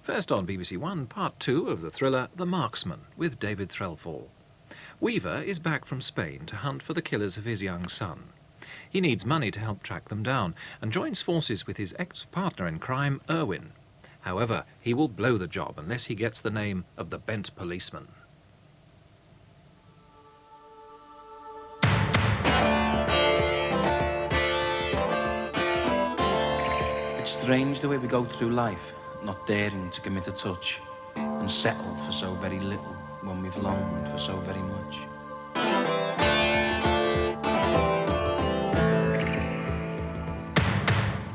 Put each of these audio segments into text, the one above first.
First on BBC One, Part 2 of the thriller The Marksman, with David Threlfall. Weaver is back from Spain to hunt for the killers of his young son. He needs money to help track them down and joins forces with his ex-partner in crime, Irwin. However, he will blow the job unless he gets the name of the bent policeman. It's strange the way we go through life, not daring to commit a touch and settle for so very little when we've longed for so very much.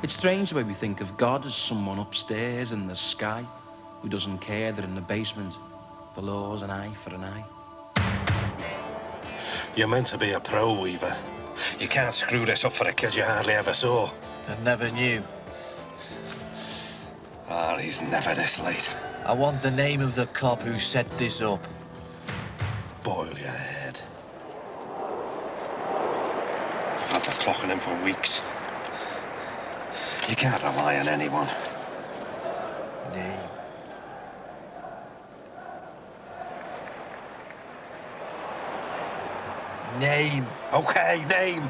It's strange the way we think of God as someone upstairs in the sky who doesn't care that in the basement the law's an eye for an eye. You're meant to be a pro, Weaver. You can't screw this up for a kid you hardly ever saw. I never knew. Oh, he's never this late. I want the name of the cop who set this up. Boil your head. I've had to clock on him for weeks. You can't rely on anyone. Name. Name. Okay, name.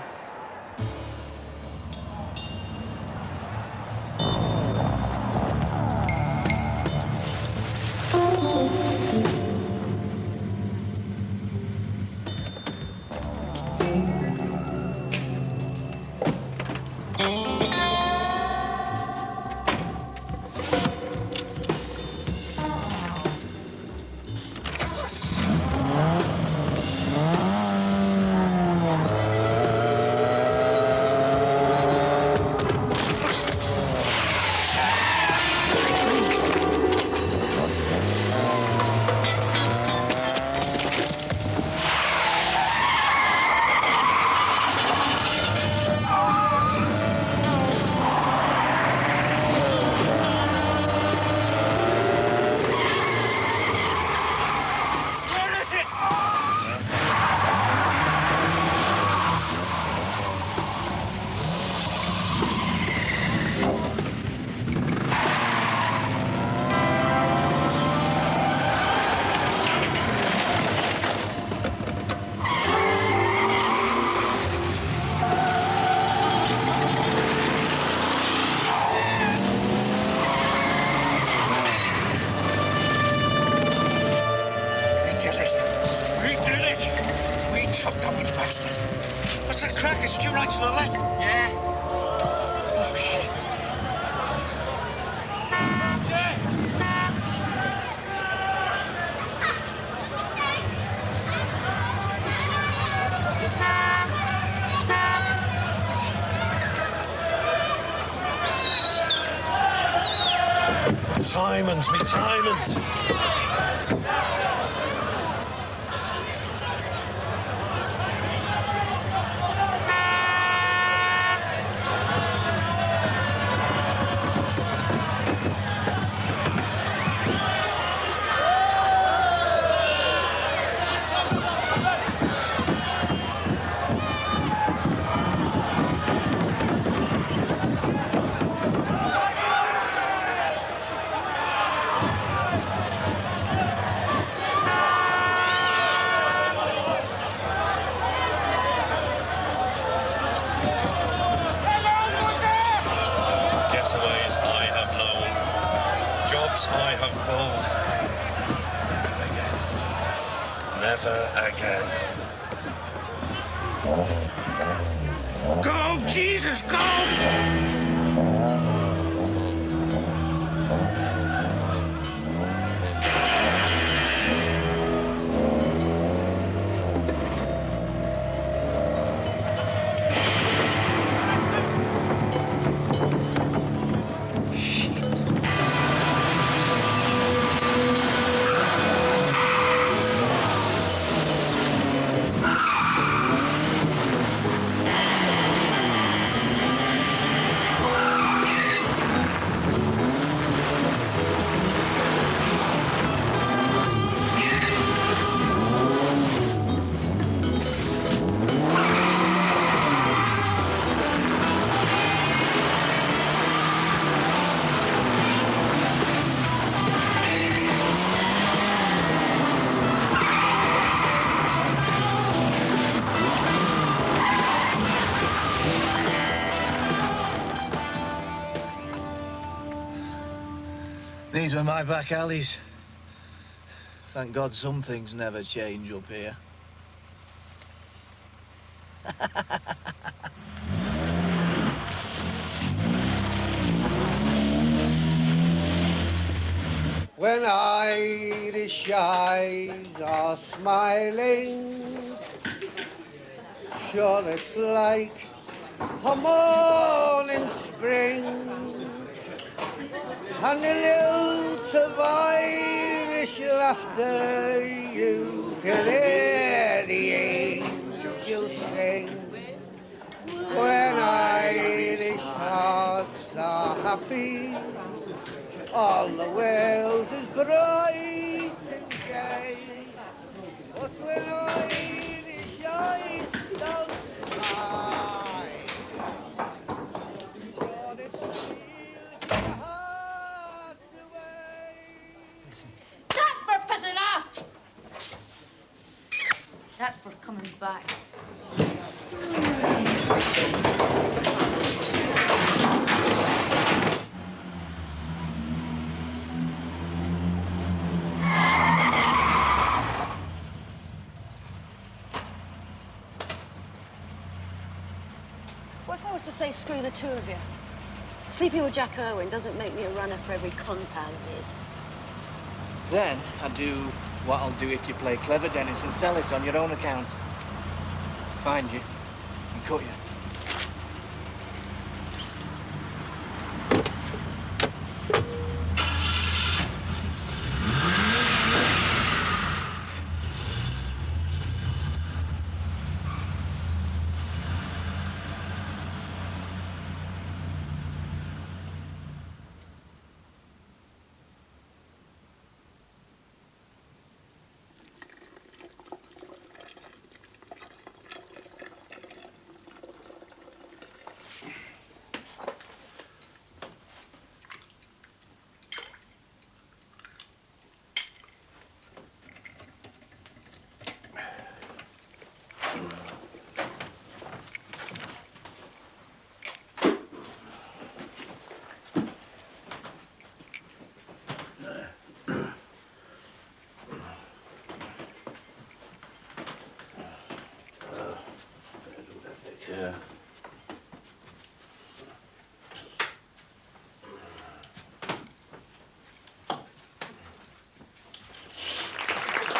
What's that crack? It's due right to the left. Yeah. Oh, shit. Timons, me timons. Getaways I have known, jobs I have pulled. Never again. Go, Jesus, go! These were my back alleys. Thank God some things never change up here. When Irish eyes are smiling, sure it's like a morning spring, and the lilt of Irish laughter you can hear the angels sing. When Irish hearts are happy, all the world is bright and gay. But when Irish eyes so smile, sure it steals your heart away. That's for pissing off! That's for coming back. What if I was to say screw the two of you? Sleeping with Jack Irwin doesn't make me a runner for every con pal of his. Then I'd do what I'll do if you play clever, Dennis, and sell it on your own account. Find you and cut you. Yeah.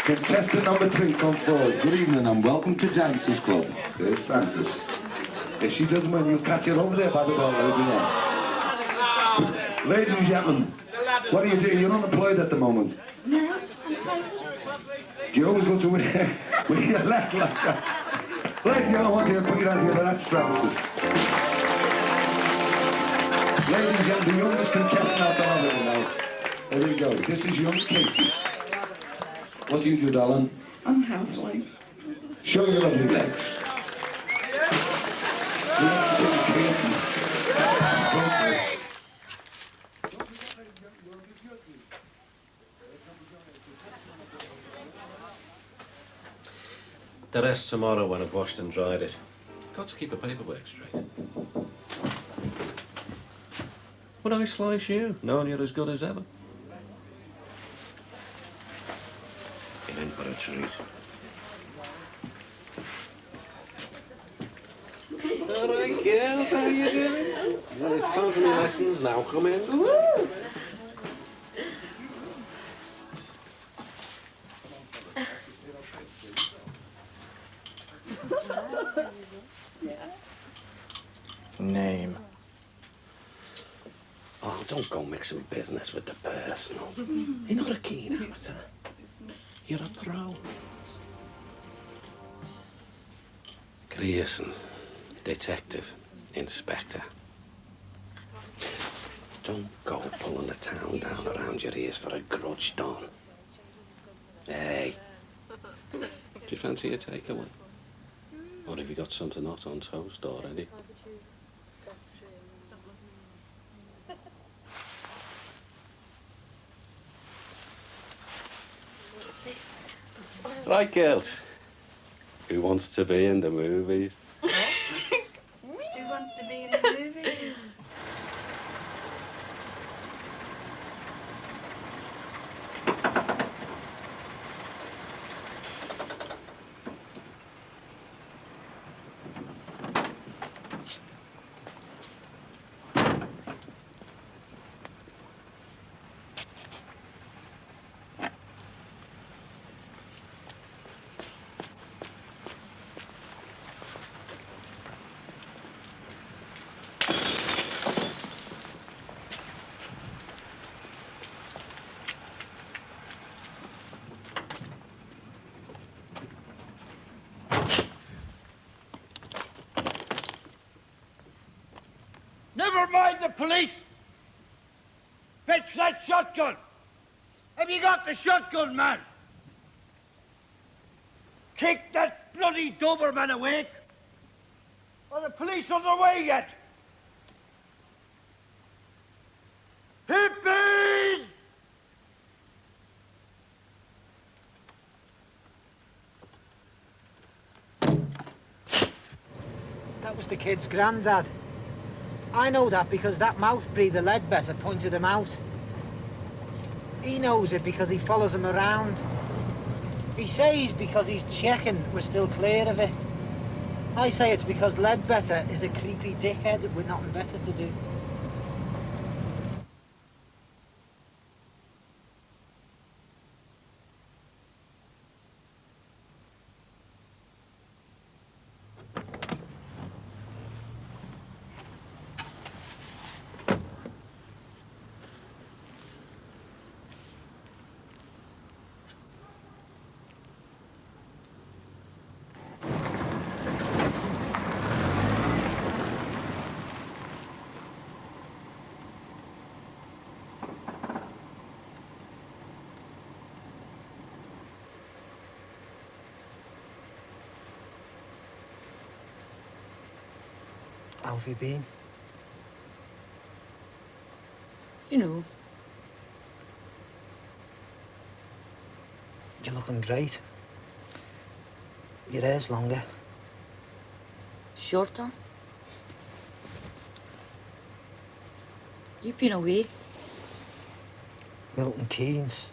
Contestant number 3, come forward. Good evening and welcome to Dancers Club. There's Frances. If she doesn't win, you'll catch her over there by the bell, ladies and gentlemen. Ladies and gentlemen, what are you doing? You're unemployed at the moment. No, I'm typist. Do you always go to with your left like that? Ladies and gentlemen, I want you to put your hands together. That's Frances. Ladies and gentlemen, the youngest contestant out there now. There we go. This is young Katie. What do you do, darling? I'm a housewife. Show your lovely legs. We have to take Katie. The rest tomorrow when I've washed and dried it. Got to keep the paperwork straight. Would I slice you, knowing you're as good as ever? You're in for a treat. All right, girls, how you doing? Well, it's time for my lessons now. Come in. Name. Oh, don't go mixing business with the personal. You're not a keen amateur. You're a pro. Grierson, detective, inspector. Don't go pulling the town down around your ears for a grudge, Don. Hey, do you fancy a takeaway? Or have you got something hot on toast already? Right, girls. Who wants to be in the movies? Who wants to be in the movies? mind the police. Fetch that shotgun. Have you got the shotgun, man? Kick that bloody Doberman awake. Are the police on their way yet? Hippies! That was the kid's granddad. I know that because that mouth breather Ledbetter pointed him out. He knows it because he follows him around. He says because he's checking we're still clear of it. I say it's because Ledbetter is a creepy dickhead with nothing better to do. How have you been? You know, You're looking great. Your hair's longer. shorter. You've been away. Milton Keynes.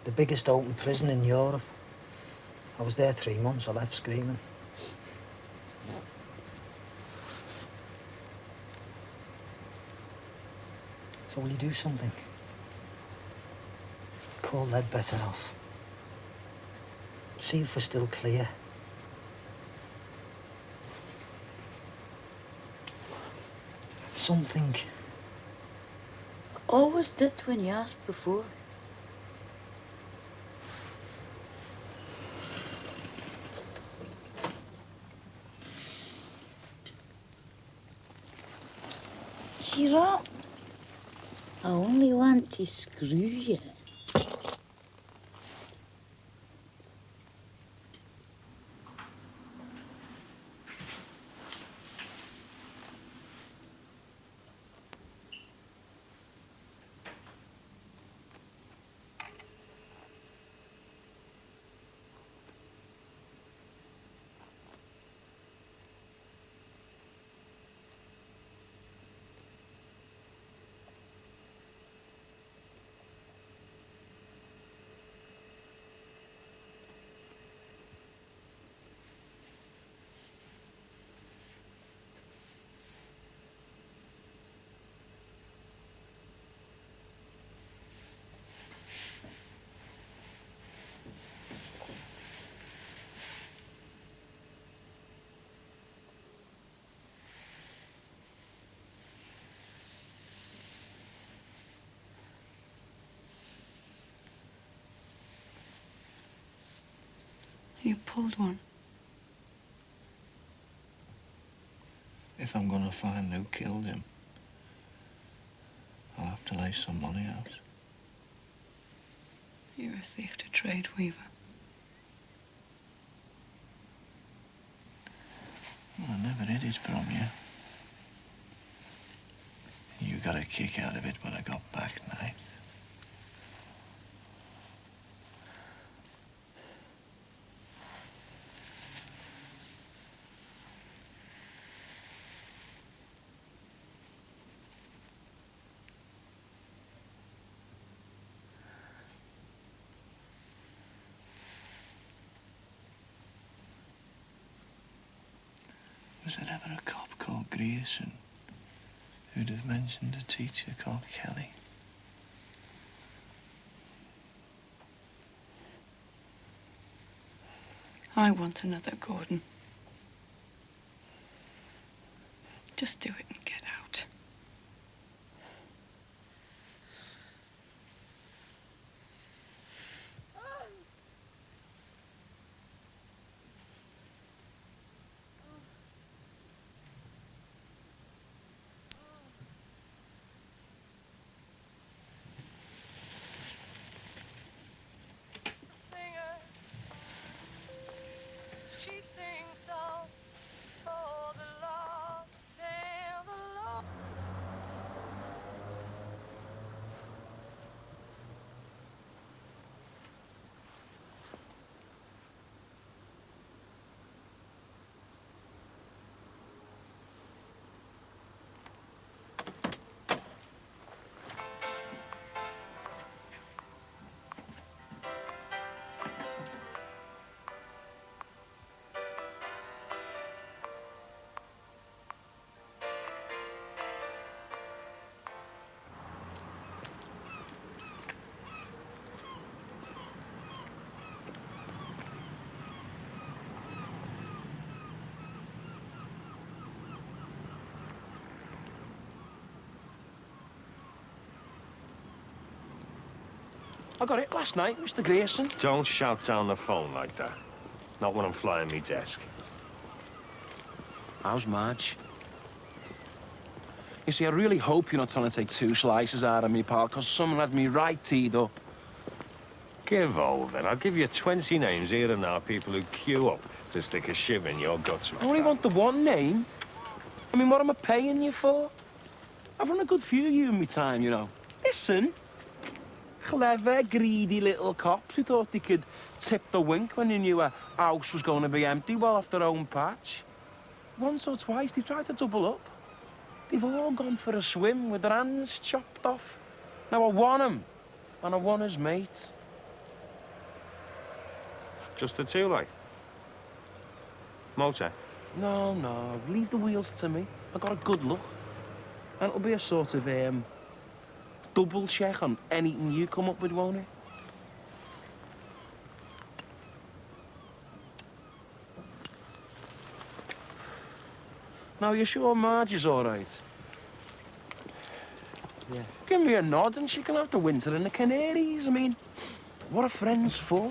The biggest open prison in Europe. I was there 3 months, I left screaming. So will you do something? Call Ledbetter off. See if we're still clear. Something. Always did when you asked before. Cheer up. I only want to screw you. You pulled one. If I'm gonna find who killed him, I'll have to lay some money out. You're a thief to trade, Weaver. I never hid it from you. You got a kick out of it when I got back, Knight. Was there ever a cop called Grierson who'd have mentioned a teacher called Kelly? I want another Gordon. Just do it and get out. I got it last night, Mr. Grayson. Don't shout down the phone like that. Not when I'm flying me desk. How's Marge? You see, I really hope you're not trying to take 2 slices out of me, pal, because someone had me right teed up. Give over it. I'll give you 20 names here and now, people who queue up to stick a shiv in your guts. I only want the one name. I mean, what am I paying you for? I've run a good few of you in my time, you know. Listen. Clever, greedy little cops who thought they could tip the wink when they knew a house was going to be empty well off their own patch. Once or twice, they tried to double up. They've all gone for a swim with their hands chopped off. Now, I want 'em, and I want his mate. Just the two, like? Motor? No, leave the wheels to me. I got a good look. And it'll be a sort of, double check on anything you come up with, won't it? Now, you sure Marge is all right? Yeah. Give me a nod and she can have the winter in the Canaries. I mean, what are friends for?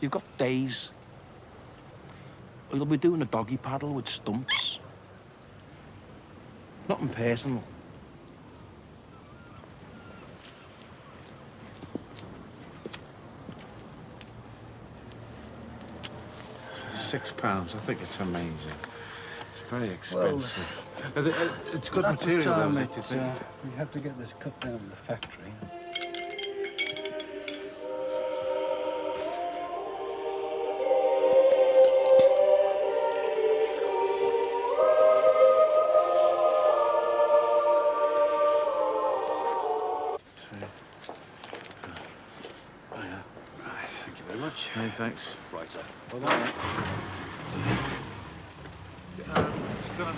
You've got days. You'll be doing a doggy paddle with stumps. Nothing personal. £6. I think it's amazing. It's very expensive. It's good material, though, isn't it? We have to get this cut down in the factory. Hey, thanks. Right, sir. Well done. It's done.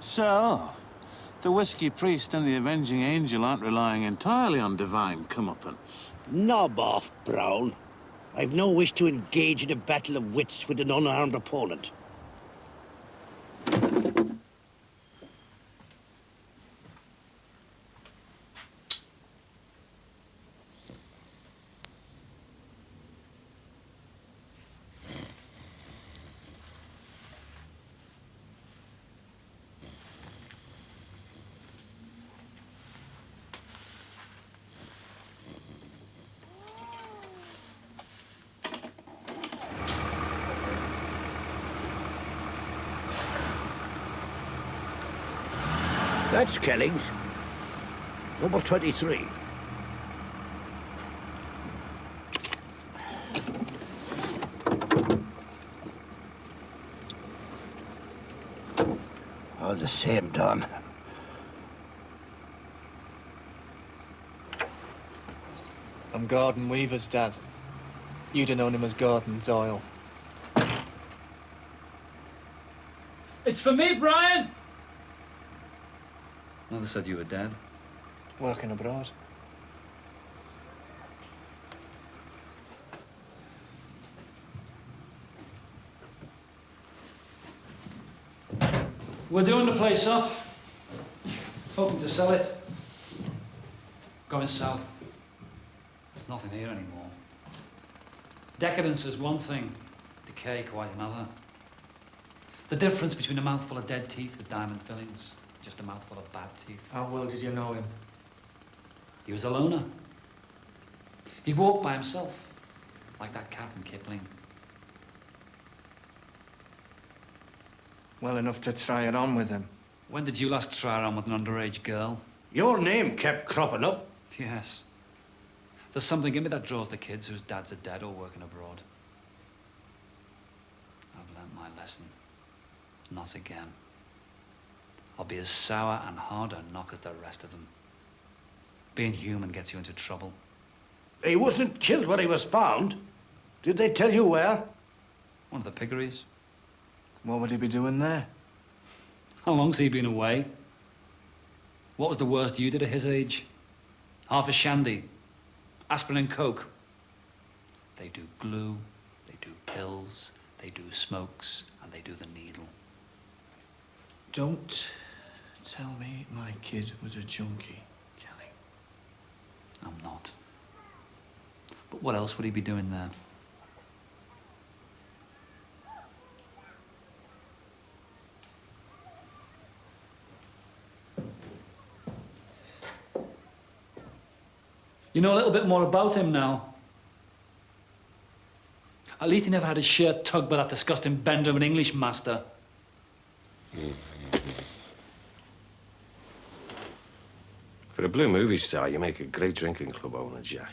So, the whiskey priest and the avenging angel aren't relying entirely on divine comeuppance. Knob off, Brown. I've no wish to engage in a battle of wits with an unarmed opponent. That's Kelling's. Number 23. All the same, Don. I'm Gordon Weaver's dad. You'd have known him as Gordon Doyle. It's for me, Brian! Mother said you were dead. Working abroad. We're doing the place up. Hoping to sell it. Going south. There's nothing here anymore. Decadence is one thing, decay quite another. The difference between a mouthful of dead teeth with diamond fillings, just a mouthful of bad teeth. How well did you know him? He was a loner. He walked by himself, like that cat in Kipling. Well enough to try it on with him. When did you last try it on with an underage girl? Your name kept cropping up. Yes. There's something in me that draws the kids whose dads are dead or working abroad. I've learnt my lesson. Not again. I'll be as sour and hard a knock as the rest of them. Being human gets you into trouble. He wasn't killed where he was found. Did they tell you where? One of the piggeries. What would he be doing there? How long's he been away? What was the worst you did at his age? Half a shandy. Aspirin and coke. They do glue, they do pills, they do smokes, and they do the needle. Don't tell me my kid was a junkie, Kelly. I'm not. But what else would he be doing there? You know a little bit more about him now. At least he never had his shirt tugged by that disgusting bender of an English master. For a blue movie star, you make a great drinking club owner, Jack.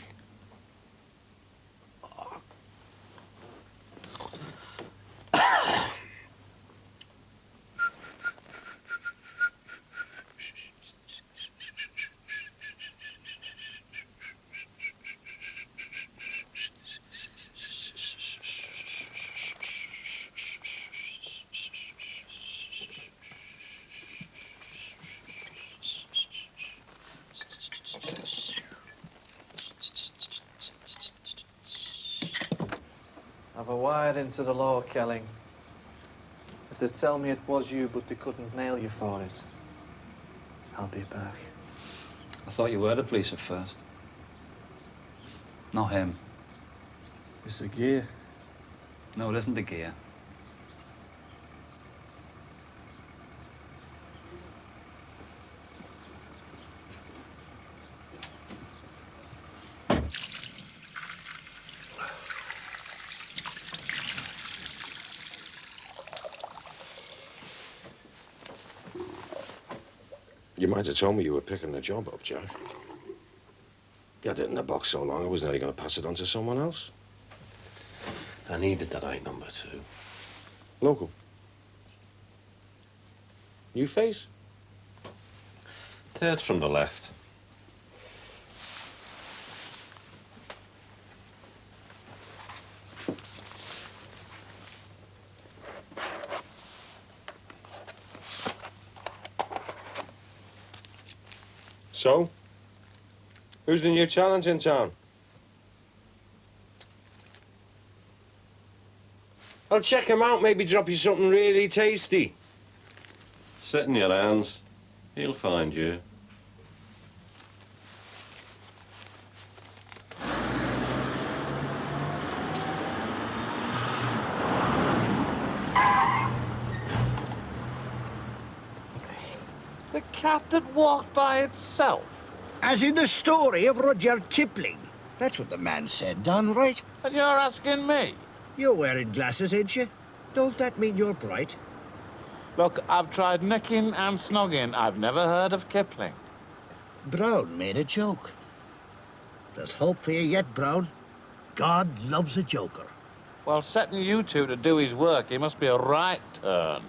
I've a wired into the law, Kelly. If they tell me it was you, but they couldn't nail you for it, I'll be back. I thought you were the police at first. Not him. It's the gear. No, it isn't the gear. You might have told me you were picking the job up, Jack. You had it in the box so long, I was nearly going to pass it on to someone else. I needed that eye number too. Local. New face? Third from the left. So? Who's the new talent in town? I'll check him out, maybe drop you something really tasty. Sit in your hands. He'll find you. The cat that walked by itself. As in the story of Rudyard Kipling. That's what the man said, done right. And you're asking me? You're wearing glasses, ain't you? Don't that mean you're bright? Look, I've tried nicking and snogging. I've never heard of Kipling. Brown made a joke. There's hope for you yet, Brown. God loves a joker. Well, setting you two to do his work, he must be a right turn.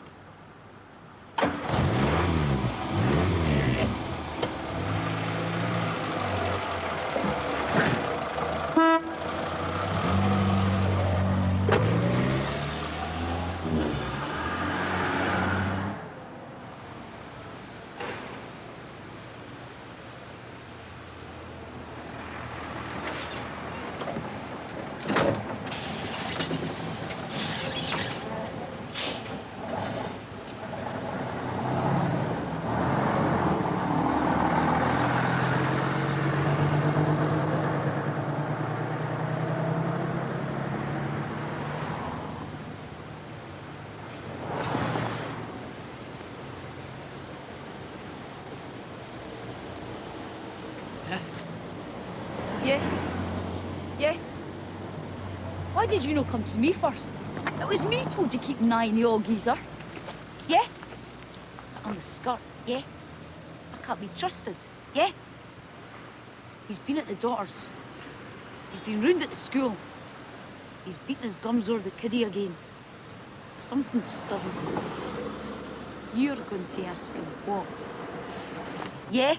Yeah? Why did you not come to me first? It was me told you keep an eye on the old geezer. Yeah? On the skirt, yeah? I can't be trusted, yeah? He's been at the daughter's. He's been ruined at the school. He's beaten his gums over the kiddie again. Something's stirring. You're going to ask him what? Yeah?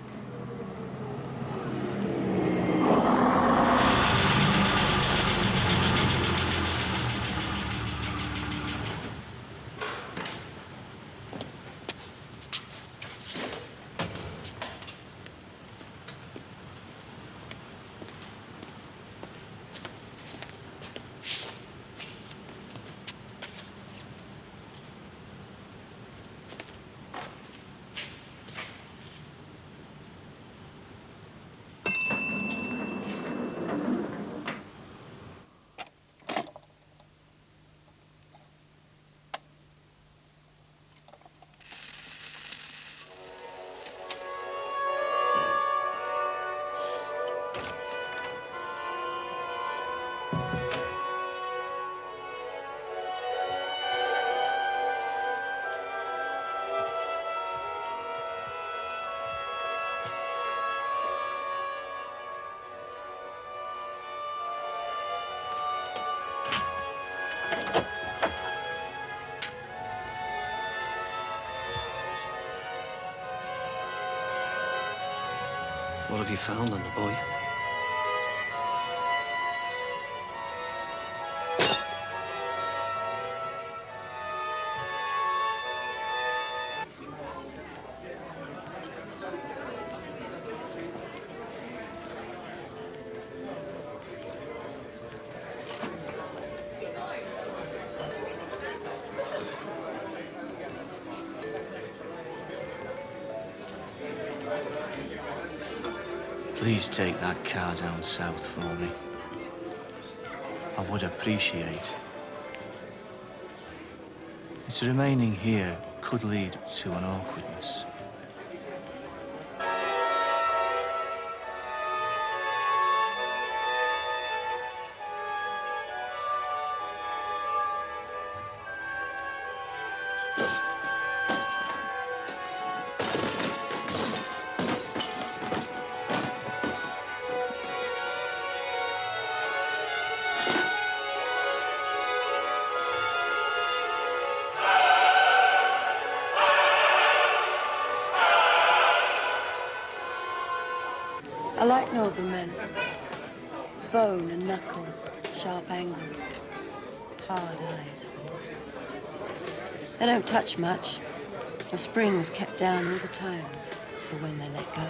What have you found on the boy? Please take that car down south for me. I would appreciate. Its remaining here could lead to an awkwardness. I like northern men. Bone and knuckle, sharp angles, hard eyes. They don't touch much. The spring's kept down all the time, so when they let go.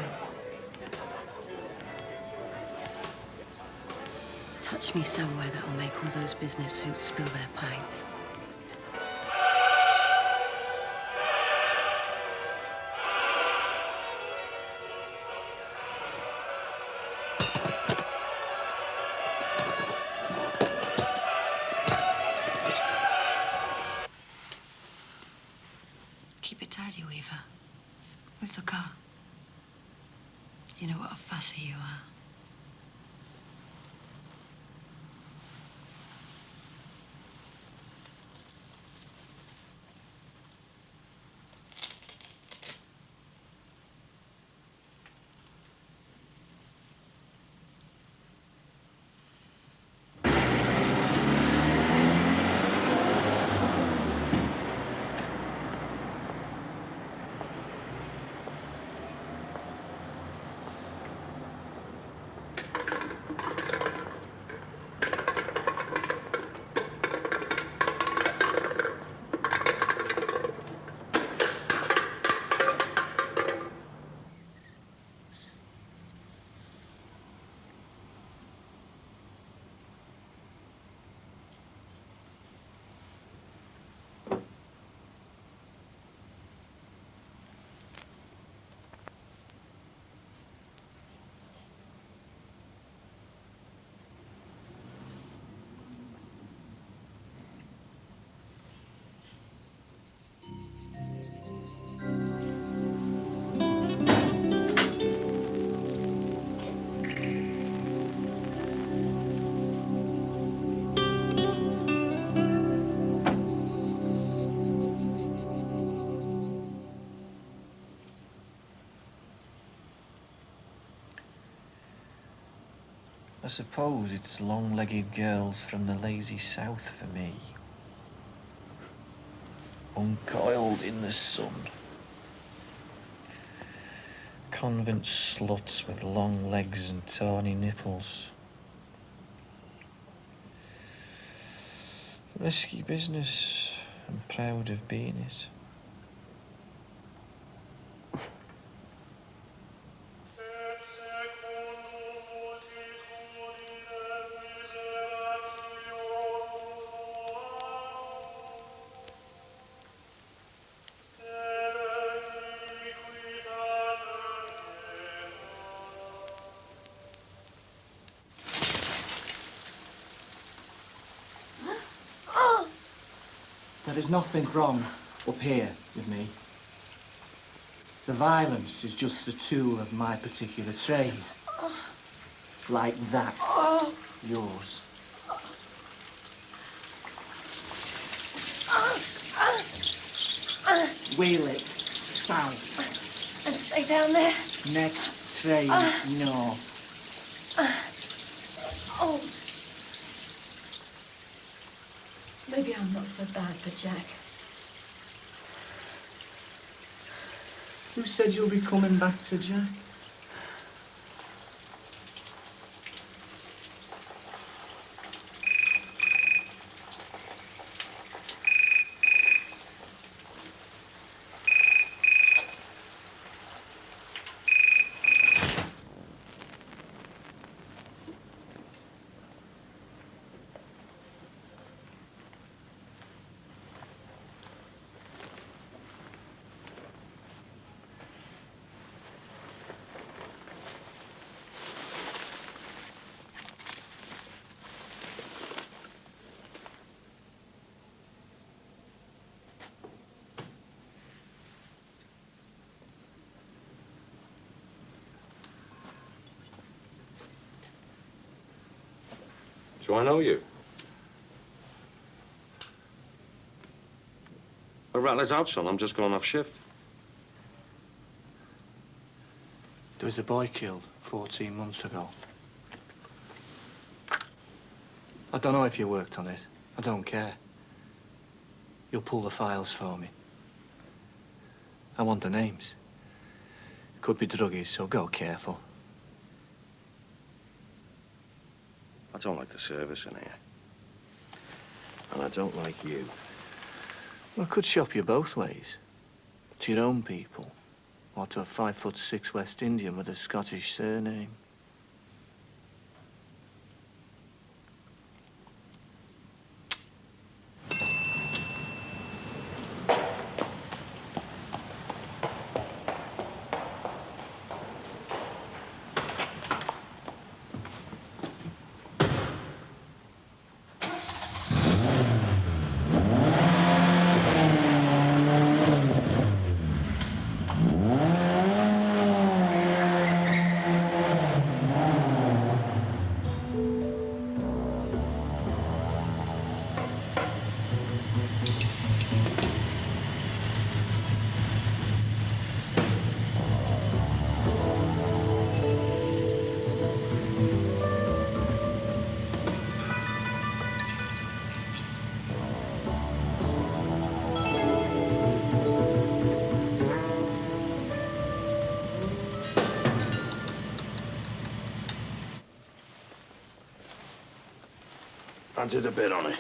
Touch me somewhere that'll make all those business suits spill their pints. Keep it tidy, Weaver. With the car. You know what a fussy you are. I suppose it's long-legged girls from the lazy south for me. uncoiled in the sun. Convent sluts with long legs and tawny nipples. Risky business. I'm proud of being it. There is nothing wrong up here with me. The violence is just a tool of my particular trade. Like that's yours. Wheel it south. And stay down there. Next train north. Oh. Maybe I'm not so bad for Jack. Who said you'll be coming back to Jack? Do I know you? A rattler's out, son. I'm just going off shift. There was a boy killed 14 months ago. I don't know if you worked on it. I don't care. You'll pull the files for me. I want the names. Could be druggies, so go careful. I don't like the service in here. And I don't like you. Well, I could shop you both ways. To your own people. Or to a 5'6" West Indian with a Scottish surname. I did a bit on it.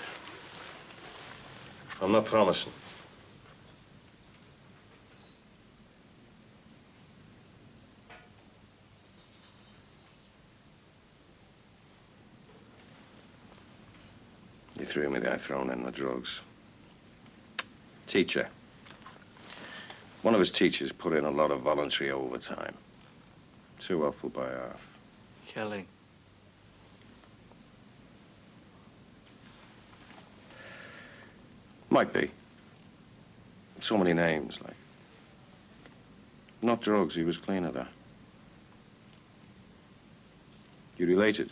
I'm not promising. You threw me there throwing in the drugs. Teacher. One of his teachers put in a lot of voluntary overtime. Too awful by half. Kelly. Might be. So many names, like. Not drugs, he was clean of that. You related?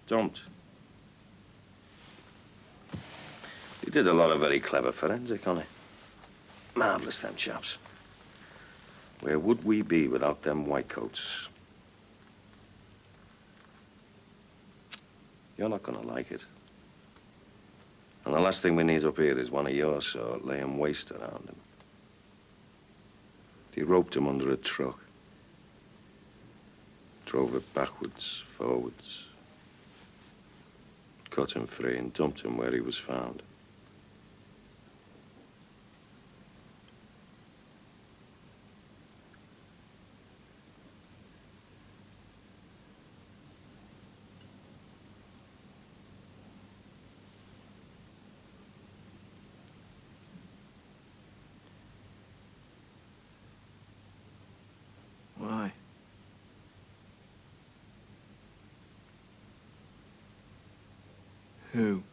Don't. He did a lot of very clever forensic on it. Marvellous, them chaps. Where would we be without them white coats? You're not gonna like it. And the last thing we need up here is one of your sort laying waste around him. He roped him under a truck. Drove it backwards, forwards. Cut him free and dumped him where he was found. Why? Who?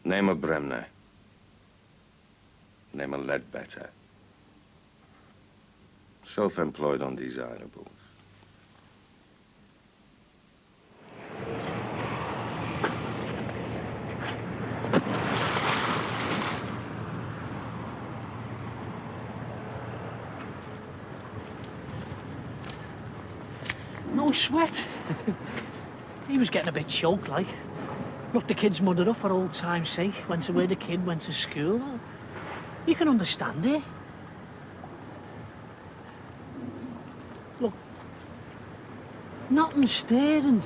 Name of Bremner. Name of Ledbetter. Self-employed undesirables. No sweat. He was getting a bit choked, like. Look, the kid's mudded up for old time's sake. Went to where the kid went to school. You can understand it. Look, nothing staring.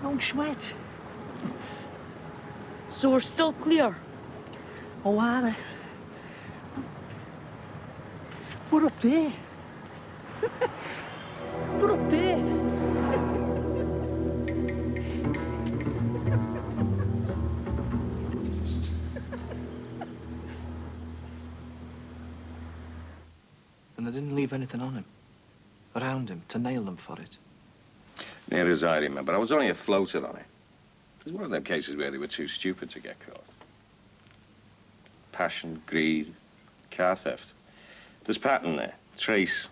No sweat. So we're still clear? Oh, are they? We're up there. We're up there. And they didn't leave anything on him, around him, to nail them for it. Near as I remember, I was only a floater on it. It was one of them cases where they were too stupid to get caught. Passion, greed, car theft. There's pattern there, trace.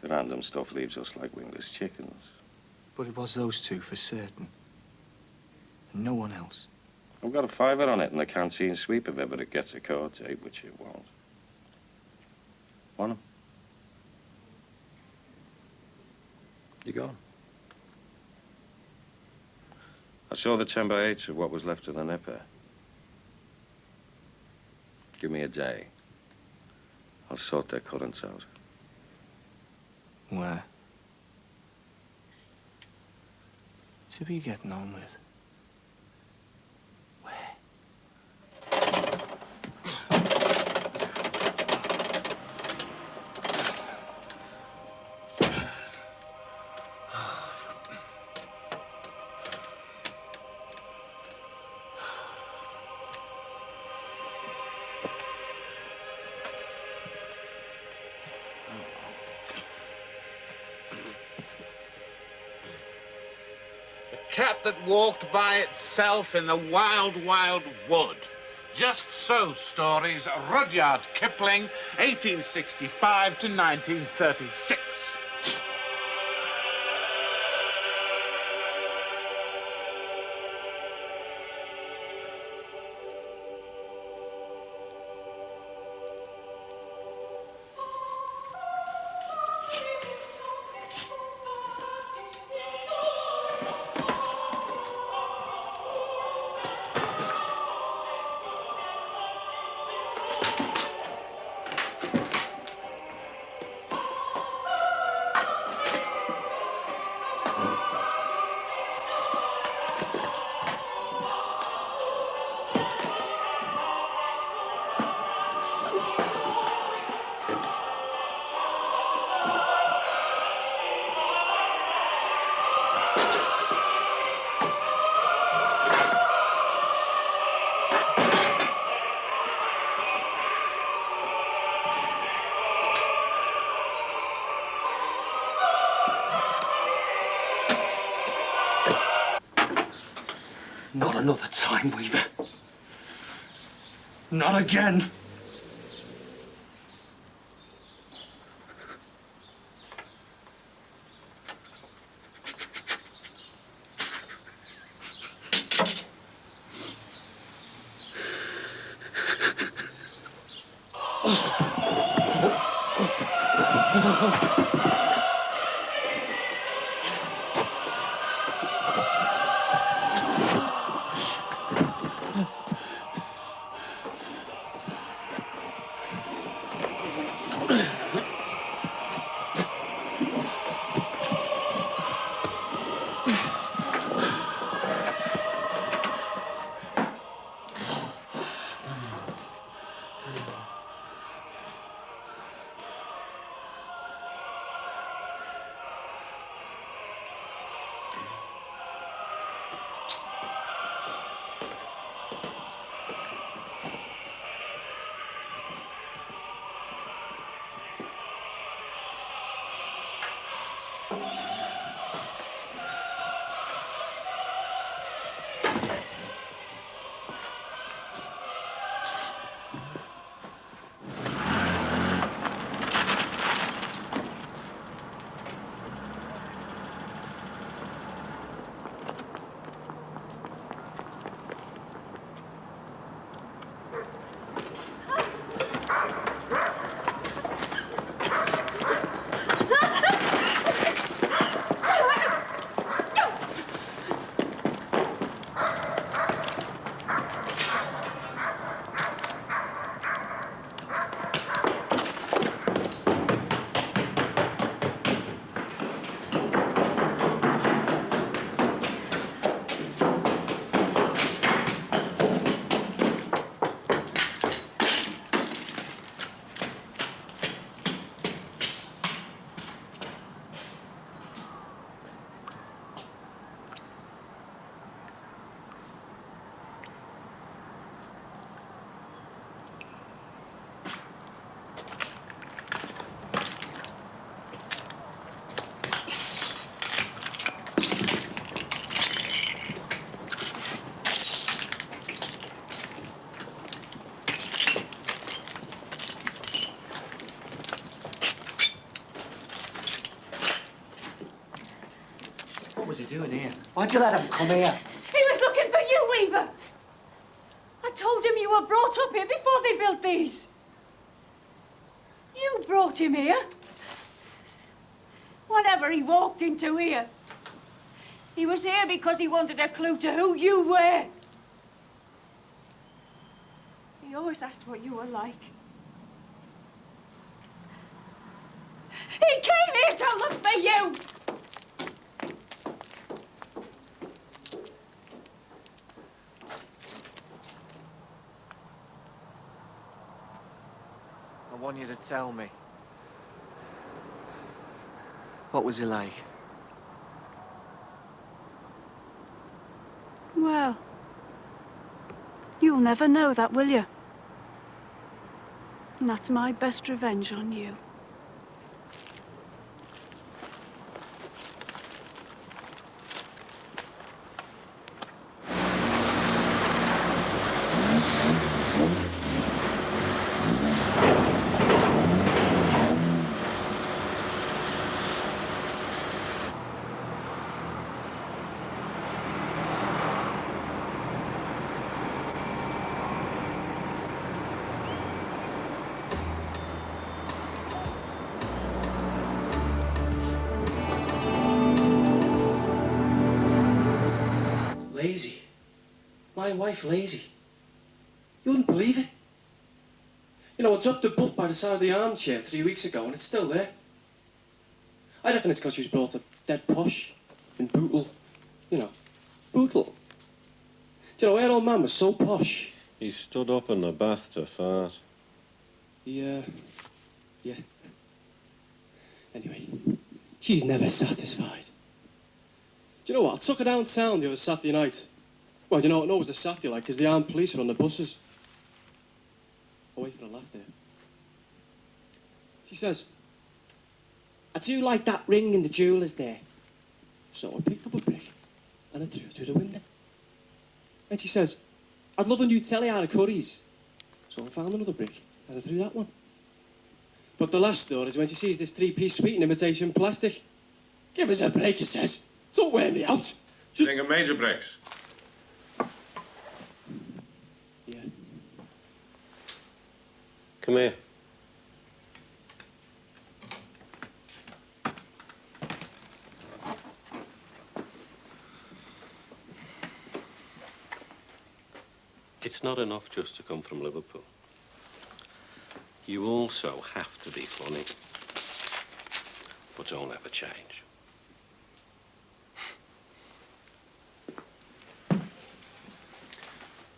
The random stuff leaves us like wingless chickens. But it was those two for certain. And no one else. I've got a fiver on it in the canteen sweep if ever it gets a court date, which it won't. Want 'em? You got 'em. I saw the 10x8 of what was left of the nipper. Give me a day. I'll sort their currents out. Where? To be getting on with. Cat that walked by itself in the wild, wild wood. Just So Stories, Rudyard Kipling, 1865 to 1936. Not another time, Weaver. Not again. Why'd you let him come here? He was looking for you, Weaver. I told him you were brought up here before they built these. You brought him here. Whatever he walked into here, he was here because he wanted a clue to who you were. He always asked what you were like. He came here to look for you! I want you to tell me. What was he like? Well, you'll never know that, will you? And that's my best revenge on you. Lazy. My wife lazy. You wouldn't believe it. You know, I dropped a book by the side of the armchair 3 weeks ago and it's still there. I reckon it's because she was brought up dead posh and brutal. You know, brutal. Do you know, her old man was so posh. He stood up in the bath to fart. Yeah. Anyway, she's never satisfied. Do you know what? I took her downtown the other Saturday night. Well, you know, it was a Saturday, like, because the armed police are on the buses. Oh, wait for a laugh there. She says, I do like that ring in the jeweller's there. So I picked up a brick and I threw it through the window. And she says, I'd love a new telly out of Curry's. So I found another brick and I threw that one. But the last story is when she sees this three-piece suite in imitation plastic. Give us a break, she says. Don't wear me out. Think of major breaks. Yeah. Come here. It's not enough just to come from Liverpool. You also have to be funny. But don't ever change.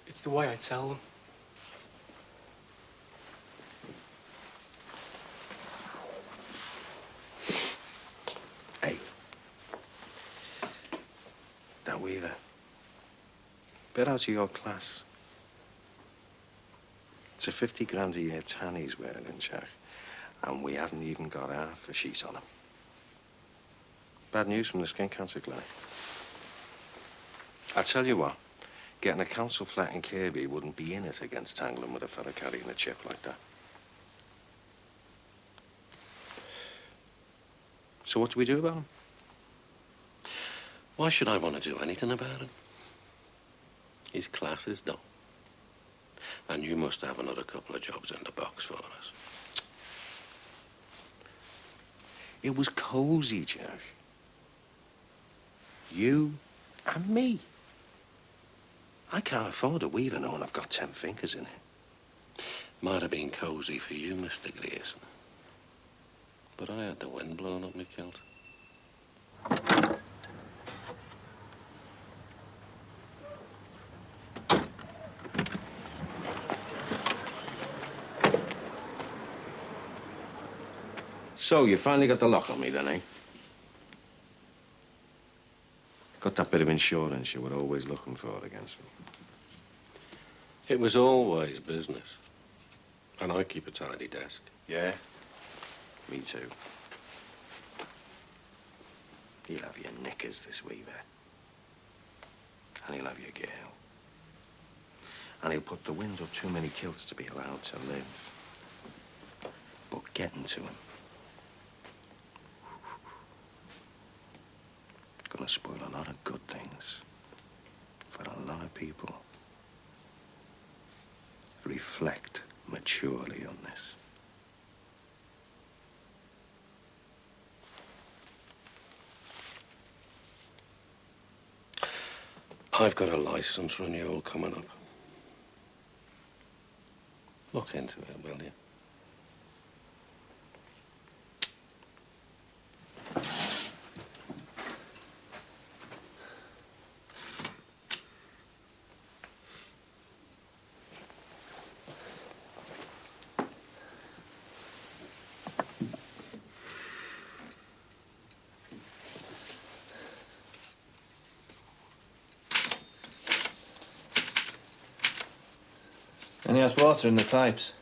It's the way I tell them. Hey. That Weaver. Bit out of your class. It's a 50 grand a year tan he's wearing in Czech. And we haven't even got half a sheet on him. Bad news from the skin cancer clinic. I tell you what, getting a council flat in Kirby wouldn't be in it against tangling with a fella carrying a chip like that. So what do we do about him? Why should I want to do anything about him? His class is done. And you must have another couple of jobs in the box for us. It was cozy, Jack. You and me. I can't afford a Weaver knowing I've got 10 fingers in it. Might have been cozy for you, Mr. Grayson. But I had the wind blowing up my kilt. So, you finally got the lock on me then, eh? Got that bit of insurance you were always looking for against me. It was always business. And I keep a tidy desk. Yeah? Me too. He'll have your knickers, this Weaver. And he'll have your girl. And he'll put the winds up too many kilts to be allowed to live. But getting to him. going to spoil a lot of good things for a lot of people. Reflect maturely on this. I've got a license renewal coming up. Look into it, will you? Any hot water in the pipes?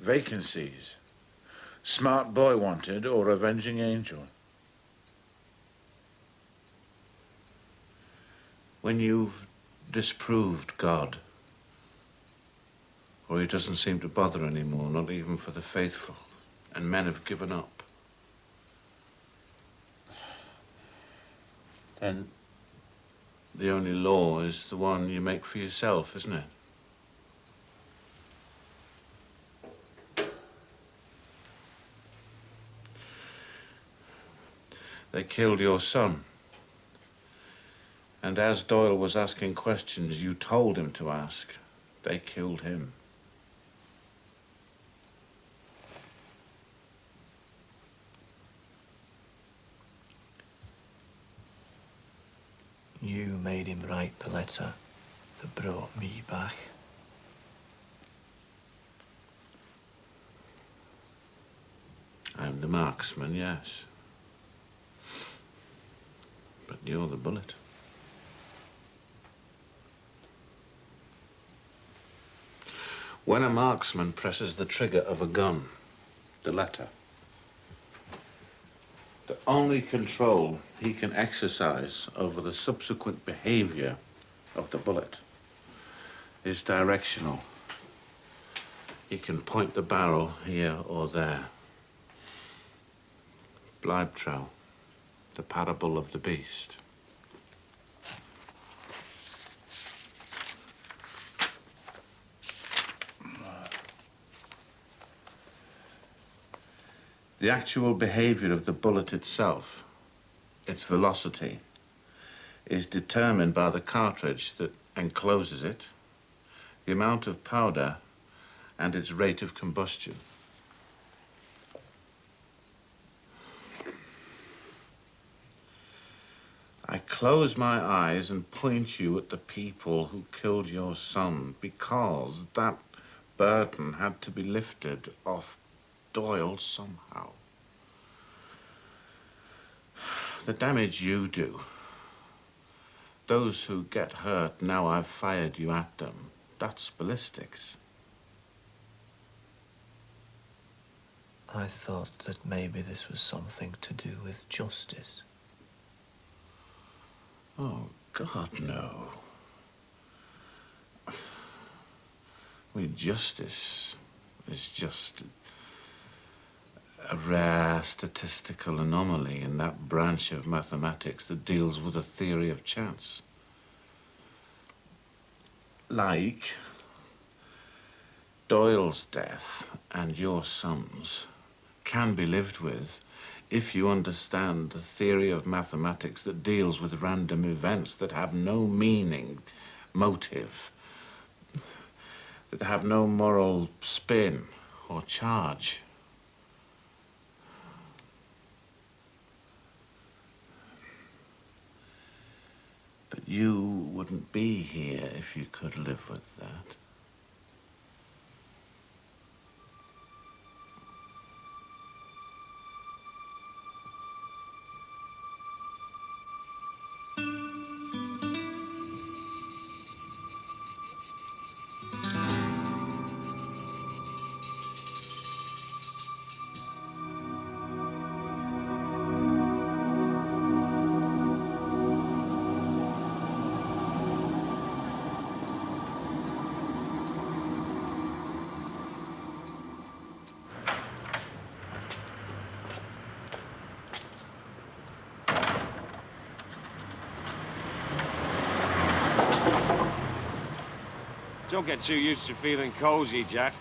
Vacancies. Smart boy wanted or avenging angel. When you've disproved God, or he doesn't seem to bother anymore, not even for the faithful, and men have given up, then the only law is the one you make for yourself, isn't it? They killed your son. And as Doyle was asking questions you told him to ask, they killed him. You made him write the letter that brought me back. I'm the marksman, yes. But you're the bullet. When a marksman presses the trigger of a gun, the letter, the only control he can exercise over the subsequent behavior of the bullet is directional. He can point the barrel here or there. Bleibtreu, the parable of the beast. The actual behavior of the bullet itself, its velocity, is determined by the cartridge that encloses it, the amount of powder, and its rate of combustion. I close my eyes and point you at the people who killed your son because that burden had to be lifted off Doyle somehow. The damage you do, those who get hurt now I've fired you at them, that's ballistics. I thought that maybe this was something to do with justice. Oh, God, no. I mean, justice is just a rare statistical anomaly in that branch of mathematics that deals with the theory of chance. Like Doyle's death and your sums can be lived with if you understand the theory of mathematics that deals with random events that have no meaning, motive, that have no moral spin or charge. But you wouldn't be here if you could live with that. Don't get too used to feeling cosy, Jack.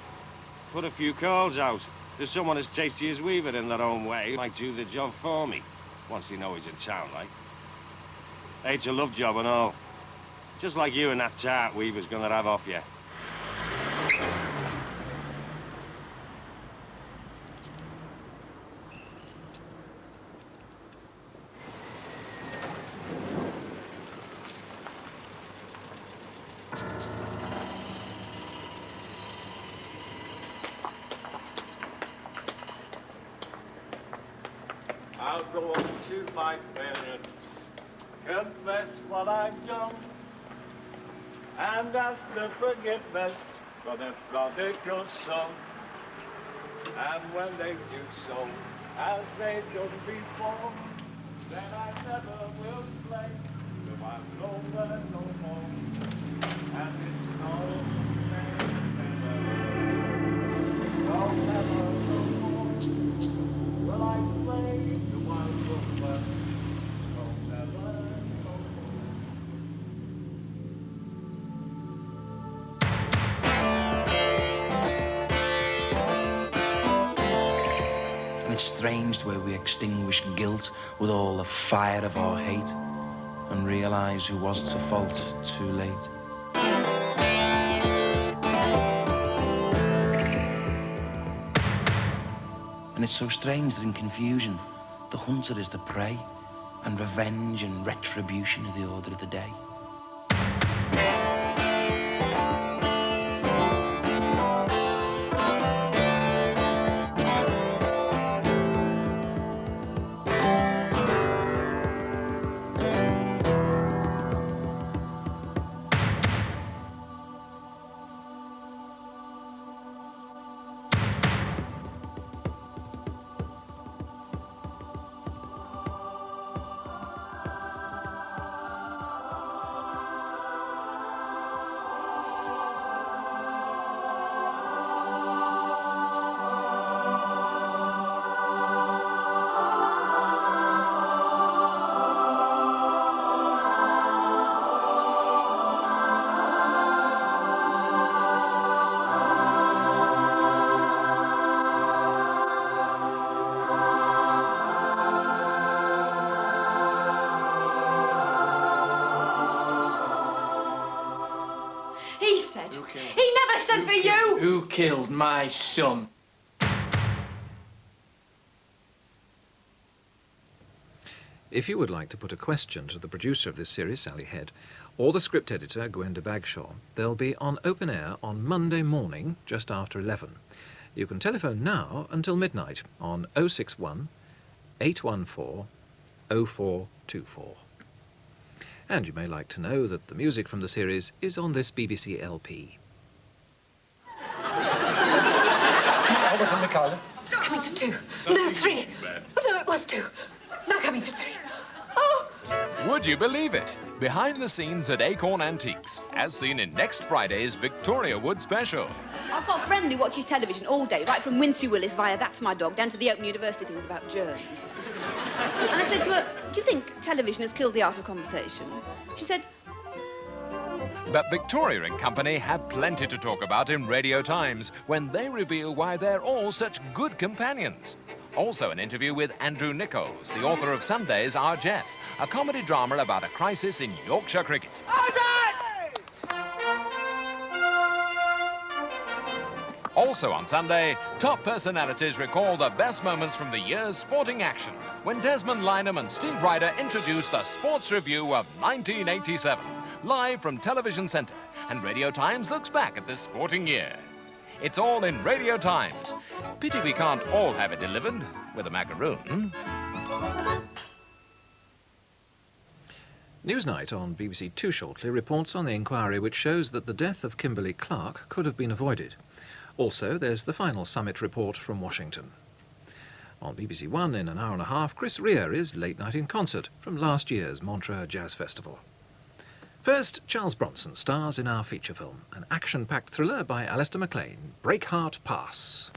Put a few calls out. There's someone as tasty as Weaver in their own way might do the job for me, once they know he's in town, like. It's a love job and all. Just like you and that tart Weaver's gonna have off you. I'll go up to my parents, confess what I've done, and ask the forgiveness for the prodigal son. And when they do so, as they've done before, then I never will play, so I'm over no more. And it's no never, no more. Will I play the wild rumba? No, never, no more. And it's strange the way we extinguish guilt with all the fire of our hate and realise who was to fault too late. And it's so strange that in confusion, the hunter is the prey, and revenge and retribution are the order of the day. He said. He never said for you. Who killed my son? If you would like to put a question to the producer of this series, Sally Head, or the script editor, Gwenda Bagshaw, they'll be on open air on Monday morning, just after 11. You can telephone now until midnight on 061 814 0424. And you may like to know that the music from the series is on this BBC LP. Hold on, Michaela. coming to 2. No, 3. Oh, no, it was 2. Now coming to 3. Oh! Would you believe it? Behind the scenes at Acorn Antiques, as seen in next Friday's Victoria Wood special. I've got a friend who watches television all day, right from Wincy Willis via That's My Dog down to the Open University things about germs. And I said to her, do you think television has killed the art of conversation? She said, But Victoria and Company have plenty to talk about in Radio Times when they reveal why they're all such good companions. Also an interview with Andrew Nichols, the author of Sunday's Our Jeff, a comedy drama about a crisis in Yorkshire cricket. Also on Sunday, top personalities recall the best moments from the year's sporting action when Desmond Lynam and Steve Ryder introduce the Sports Review of 1987, live from Television Centre, and Radio Times looks back at this sporting year. It's all in Radio Times. Pity we can't all have it delivered with a macaroon. Newsnight on BBC Two shortly reports on the inquiry which shows that the death of Kimberly Clark could have been avoided. Also, there's the final summit report from Washington. On BBC One in an hour and a half, Chris Rea is Late Night in Concert from last year's Montreux Jazz Festival. First, Charles Bronson stars in our feature film, an action-packed thriller by Alistair MacLean, Breakheart Pass.